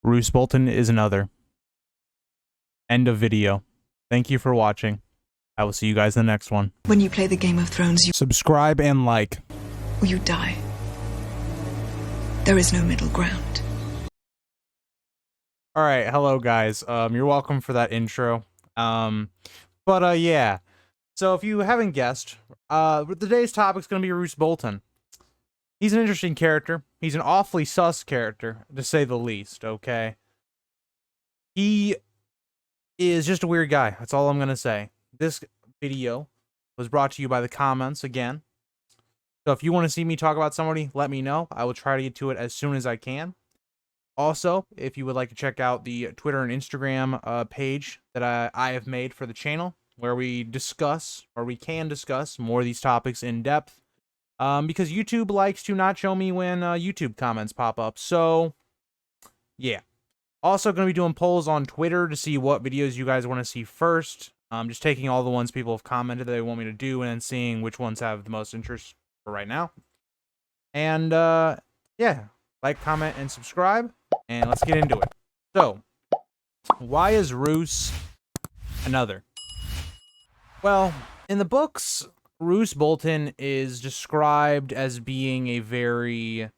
Roose Bolton is another. End of video. Thank you for watching. I will see you guys in the next one. When you play the Game of Thrones, you Subscribe and like. die. There is no middle ground. Alright, hello guys. You're welcome for that intro. Yeah. So if you haven't guessed, today's topic's gonna be Roose Bolton. He's an interesting character. He's an awfully sus character, to say the least, okay? He is just a weird guy. That's all I'm gonna say. This video was brought to you by the comments again. So if you want to see me talk about somebody, let me know. I will try to get to it as soon as I can. Also, if you would like to check out the Twitter and Instagram page that I have made for the channel, where we discuss, or we can discuss, more of these topics in depth. Because YouTube likes to not show me when YouTube comments pop up. So, yeah. Also going to be doing polls on Twitter to see what videos you guys want to see first. Just taking all the ones people have commented that they want me to do and then seeing which ones have the most interest for right now. And, yeah. Like, comment, and subscribe. And let's get into it. So, why is Roose another? Well, in the books, Roose Bolton is described as being a very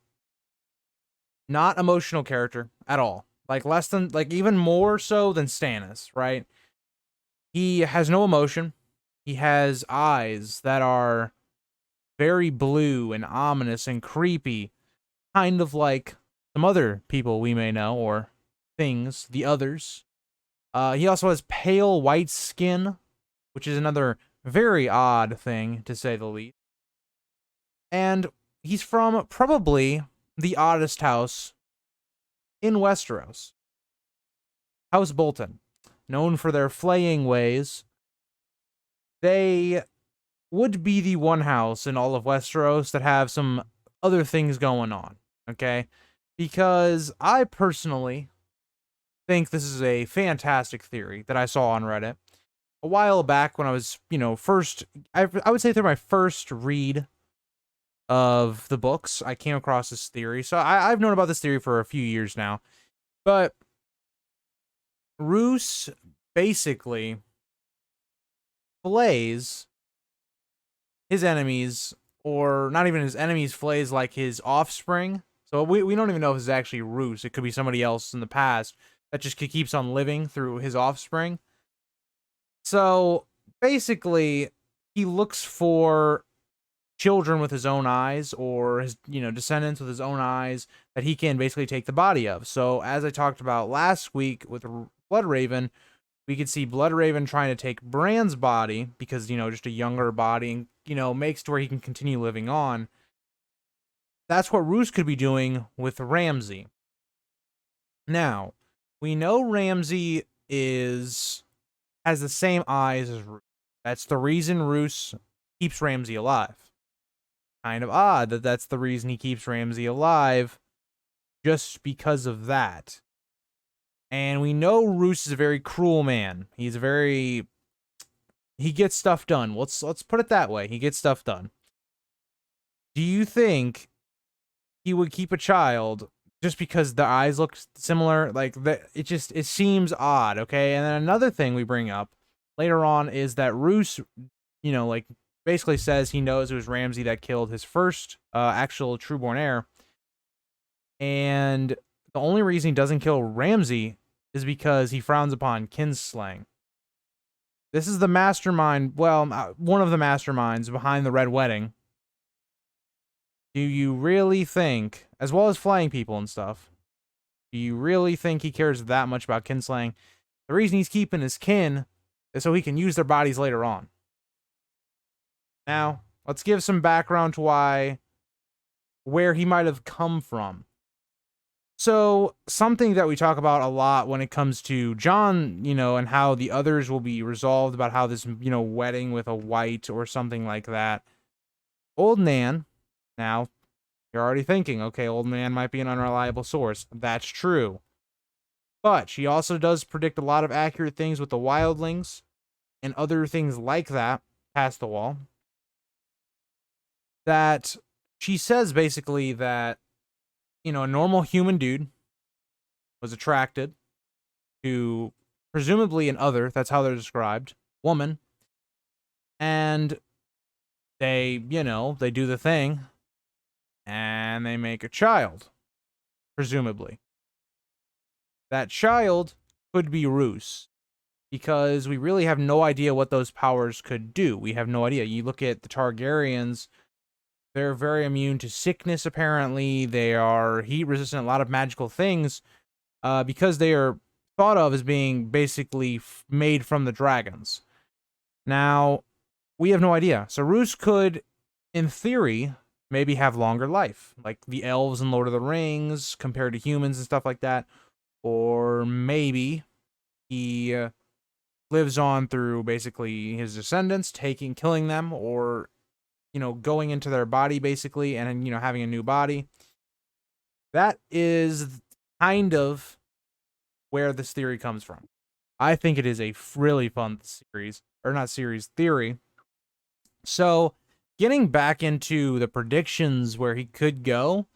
not emotional character at all. Even more so than Stannis, right? He has no emotion. He has eyes that are very blue and ominous and creepy, kind of like some other people we may know, or things, the others. He also has pale white skin, which is another very odd thing, to say the least. And he's from probably the oddest house in Westeros. House Bolton. Known for their flaying ways, they would be the one house in all of Westeros that have some other things going on, okay? Because I personally think this is a fantastic theory that I saw on Reddit a while back when I was, I would say through my first read of the books, I came across this theory. So I've known about this theory for a few years now. But Roose basically flays his enemies, or not even his enemies, flays like his offspring. So we don't even know if this is actually Roose. It could be somebody else in the past that just keeps on living through his offspring. So basically, he looks for children with his own eyes, or his descendants with his own eyes, that he can basically take the body of. So as I talked about last week with Bloodraven, we could see Bloodraven trying to take Bran's body because just a younger body, and makes to where he can continue living on. That's what Roose could be doing with Ramsay. Now, we know Ramsay has the same eyes as Roose. That's the reason Roose keeps Ramsay alive. Kind of odd that that's the reason he keeps Ramsay alive, just because of that. And we know Roose is a very cruel man. He gets stuff done. Let's put it that way. He gets stuff done. Do you think he would keep a child just because the eyes look similar? It seems odd, okay? And then another thing we bring up later on is that Roose, basically says he knows it was Ramsay that killed his first actual trueborn heir. And the only reason he doesn't kill Ramsay is because he frowns upon kinslaying. This is the mastermind, one of the masterminds behind the Red Wedding. Do you really think, as well as flaying people and stuff, do you really think he cares that much about kinslaying? The reason he's keeping his kin is so he can use their bodies later on. Now, let's give some background to where he might have come from. So, something that we talk about a lot when it comes to Jon, and how the others will be resolved about how this, wedding with a white or something like that. Old Nan, now, you're already thinking, okay, Old Nan might be an unreliable source. That's true. But she also does predict a lot of accurate things with the wildlings and other things like that, past the wall. That she says basically that, a normal human dude was attracted to presumably an other, that's how they're described, woman, and they, they do the thing, and they make a child, presumably. That child could be Roose, because we really have no idea what those powers could do. We have no idea. You look at the Targaryens, they're very immune to sickness, apparently. They are heat resistant, a lot of magical things, because they are thought of as being basically made from the dragons. Now, we have no idea. So Roose could, in theory, maybe have longer life, like the elves in Lord of the Rings compared to humans and stuff like that. Or maybe he lives on through basically his descendants, killing them, or, going into their body basically and, having a new body. That is kind of where this theory comes from. I think it is a really fun series, or not series, theory. So, getting back into the predictions where he could go,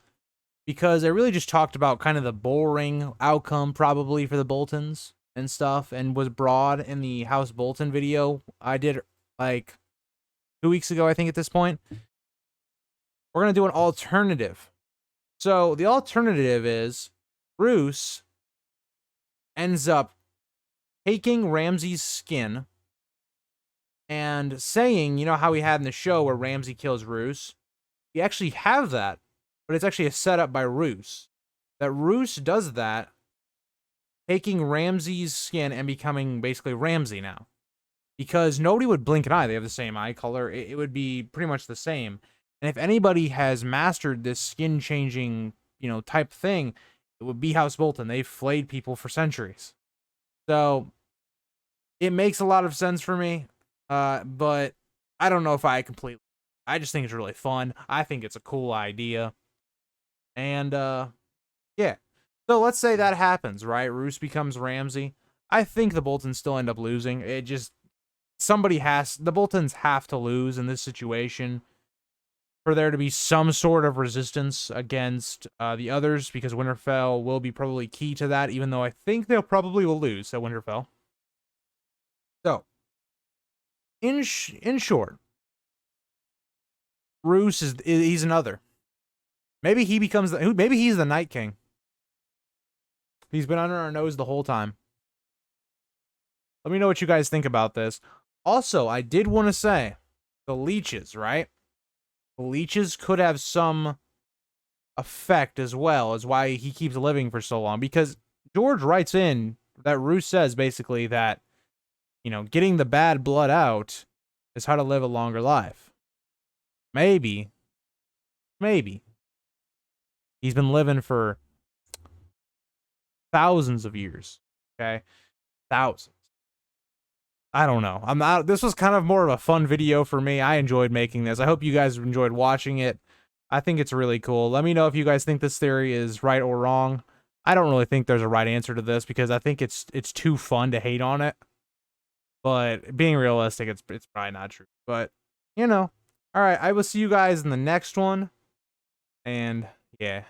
because I really just talked about kind of the boring outcome probably for the Boltons and stuff, and was broad in the House Bolton video I did like 2 weeks ago, I think, at this point. We're going to do an alternative. So, the alternative is Roose ends up taking Ramsay's skin and saying, how we had in the show where Ramsay kills Roose. We actually have that, but it's actually a setup by Roose. That Roose does that, taking Ramsay's skin and becoming basically Ramsay now. Because nobody would blink an eye. They have the same eye color. It would be pretty much the same. And if anybody has mastered this skin-changing, type thing, it would be House Bolton. They've flayed people for centuries. So, it makes a lot of sense for me. But I don't know if I completely... I just think it's really fun. I think it's a cool idea. And, yeah. So, let's say that happens, right? Roose becomes Ramsay. I think the Boltons still end up losing. It just... the Boltons have to lose in this situation for there to be some sort of resistance against the others, because Winterfell will be probably key to that, even though I think they'll probably will lose at Winterfell. So, in short, Roose he's another. Maybe he becomes maybe he's the Night King. He's been under our nose the whole time. Let me know what you guys think about this. Also, I did want to say, the leeches, right? The leeches could have some effect as well, as why he keeps living for so long. Because George writes in that Roose says basically that, getting the bad blood out is how to live a longer life. Maybe. He's been living for thousands of years. Okay? Thousands. I don't know. This was kind of more of a fun video for me. I enjoyed making this. I hope you guys enjoyed watching it. I think it's really cool. Let me know if you guys think this theory is right or wrong. I don't really think there's a right answer to this, because I think it's too fun to hate on it. But being realistic, it's probably not true. But, all right, I will see you guys in the next one. And, yeah.